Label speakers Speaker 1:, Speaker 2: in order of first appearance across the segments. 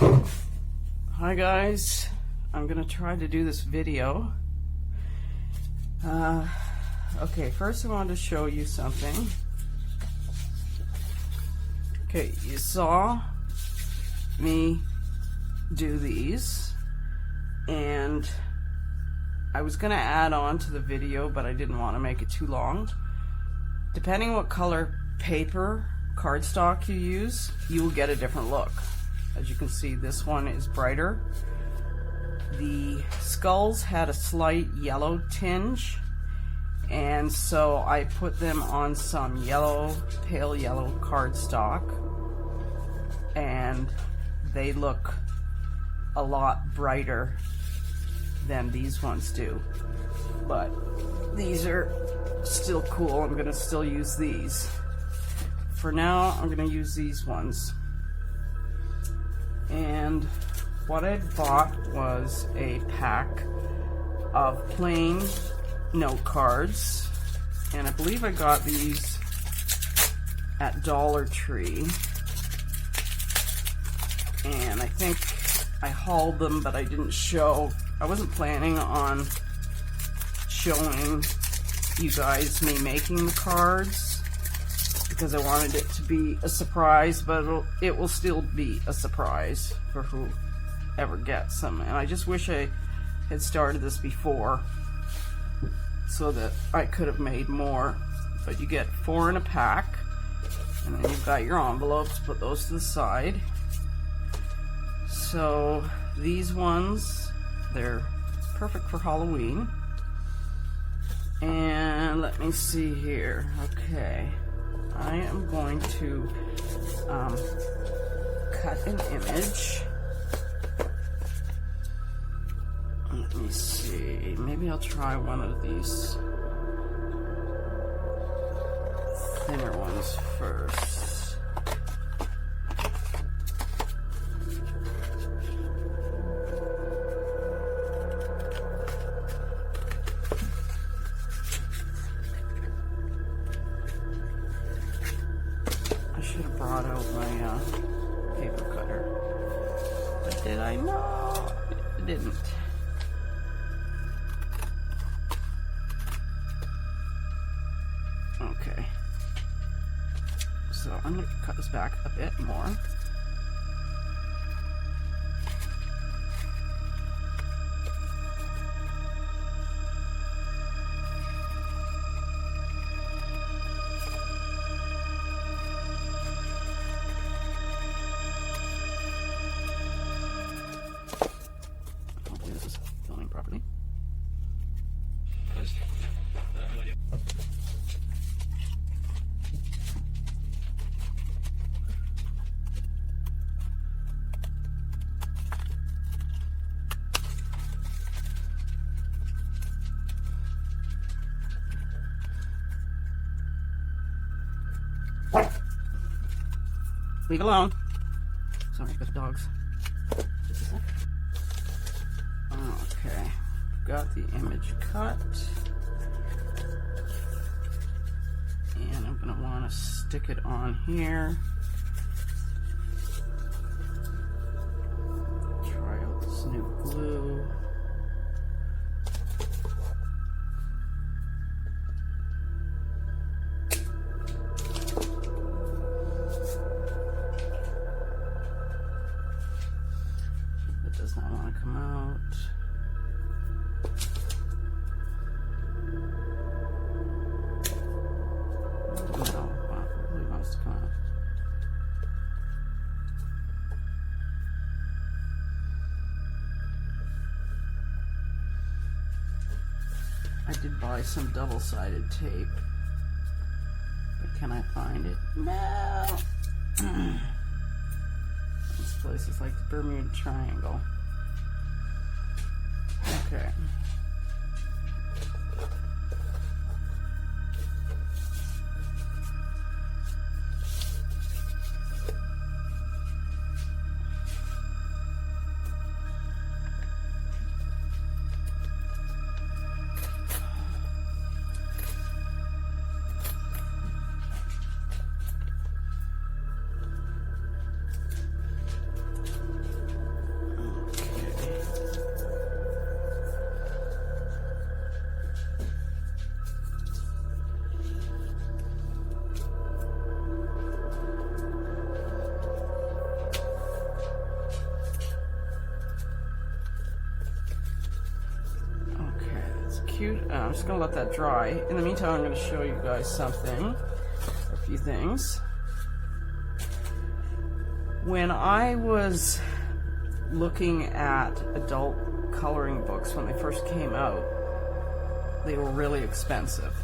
Speaker 1: Hi guys, I'm gonna try to do this video. Okay, first I wanted to show you something. Okay, you saw me do these, and I was gonna add on to the video, but I didn't want to make it too long. Depending what color paper, cardstock you use, you will get a different look. As you can see, this one is brighter. The skulls had a slight yellow tinge, and so I put them on some yellow, pale yellow cardstock, and they look a lot brighter than these ones do. But these are still cool. I'm gonna still use these. For now, I'm gonna use these ones. And what I bought was a pack of plain note cards, and I believe I got these at Dollar Tree, and I think I hauled them, but I didn't show. I wasn't planning on showing you guys me making the cards because I wanted it to be a surprise, but it will still be a surprise for whoever gets them. And I just wish I had started this before so that I could have made more. But you get 4 in a pack, and then you've got your envelopes. Put those to the side. So these ones, they're perfect for Halloween. And let me see here. Okay, I am going to cut an image. Let me see. Maybe I'll try one of these thinner ones first. I should have brought out my paper cutter, but did I? No, I didn't. Okay, so I'm going to cut this back a bit more. Hopefully this is filming properly. Leave it alone. Sorry, got the dogs. Just a sec. Okay, got the image cut. And I'm going to want to stick it on here. Try out this new glue. Does not want to come out. No, it really wants to come out. I did buy some double-sided tape, but can I find it? No! This place is like the Bermuda Triangle. Okay. cute. I'm just gonna let that dry. In the meantime, I'm gonna show you guys something, a few things. When I was looking at adult coloring books when they first came out, they were really expensive.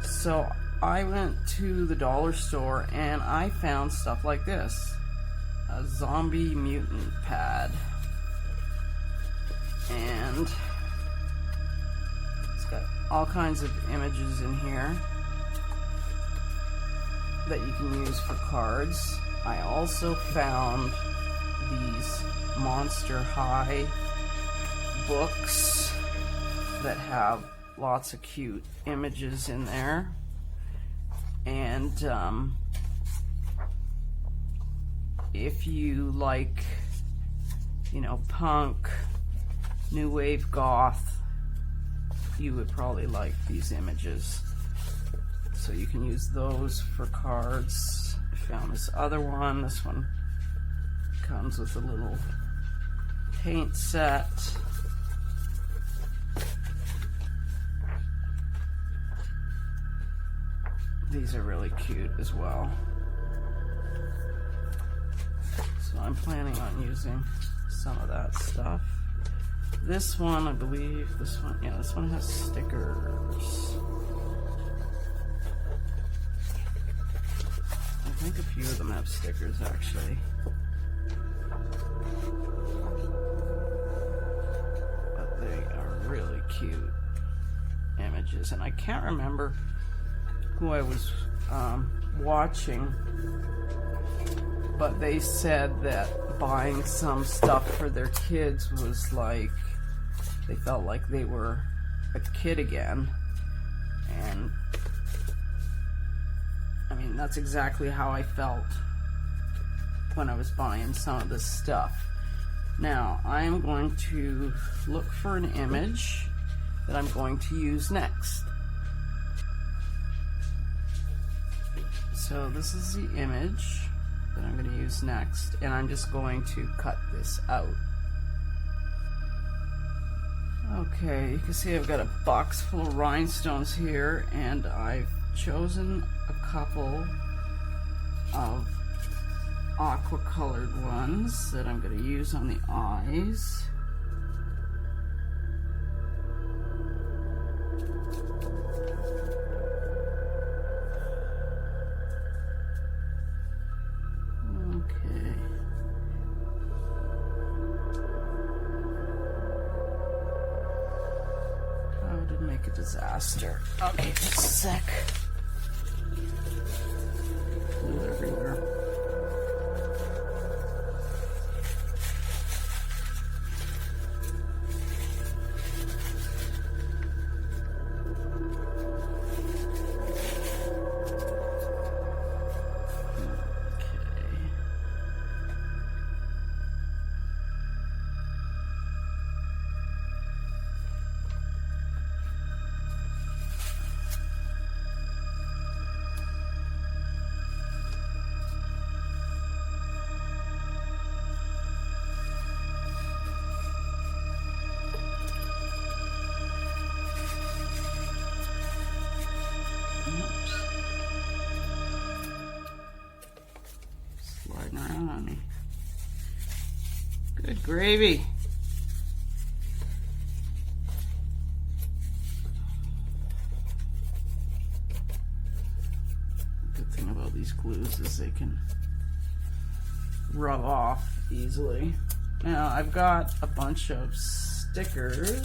Speaker 1: So I went to the dollar store and I found stuff like this. A zombie mutant pad. And it's got all kinds of images in here that you can use for cards. I also found these Monster High books that have lots of cute images in there. And if you like, you know, punk, new wave goth, you would probably like these images. So you can use those for cards. I found this other one. This one comes with a little paint set. These are really cute as well. So I'm planning on using some of that stuff. This one, I believe, this one has stickers. I think a few of them have stickers actually. But they are really cute images, and I can't remember who I was watching, but they said that buying some stuff for their kids was like, they felt like they were a kid again. And I mean, that's exactly how I felt when I was buying some of this stuff. Now, I am going to look for an image that I'm going to use next. So this is the image that I'm going to use next, and I'm just going to cut this out. Okay, you can see I've got a box full of rhinestones here, and I've chosen a couple of aqua colored ones that I'm going to use on the eyes. Disaster. Okay, just a sec. Glue everywhere. Around on me. Good gravy. Good thing about these glues is they can rub off easily. Now I've got a bunch of stickers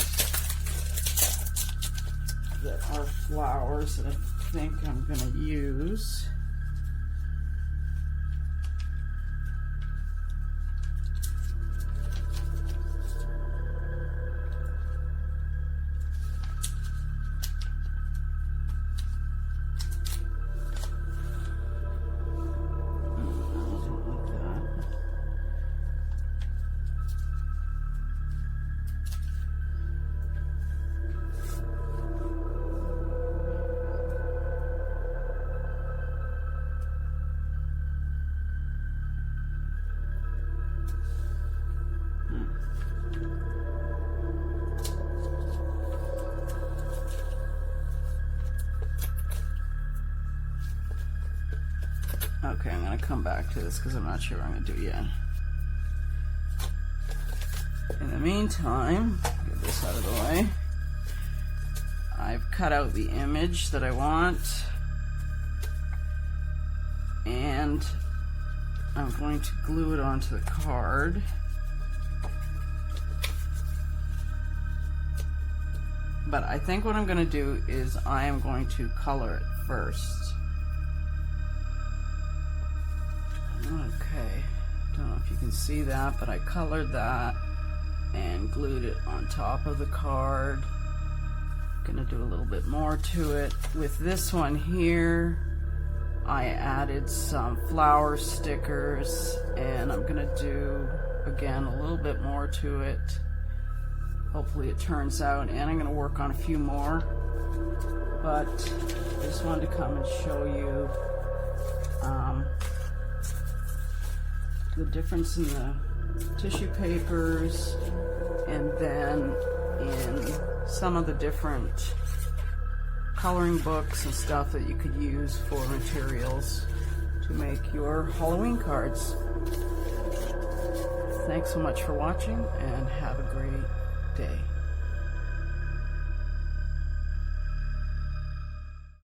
Speaker 1: that are flowers that I think I'm going to use. Okay, I'm going to come back to this because I'm not sure what I'm going to do yet. In the meantime, get this out of the way. I've cut out the image that I want, and I'm going to glue it onto the card. But I think what I'm going to do is I am going to color it first. Okay, don't know if you can see that, but I colored that and glued it on top of the card. Gonna do a little bit more to it. With this one here, I added some flower stickers, and I'm gonna do again a little bit more to it. Hopefully it turns out, and I'm gonna work on a few more, but I just wanted to come and show you the difference in the tissue papers, and then in some of the different coloring books and stuff that you could use for materials to make your Halloween cards. Thanks so much for watching, and have a great day.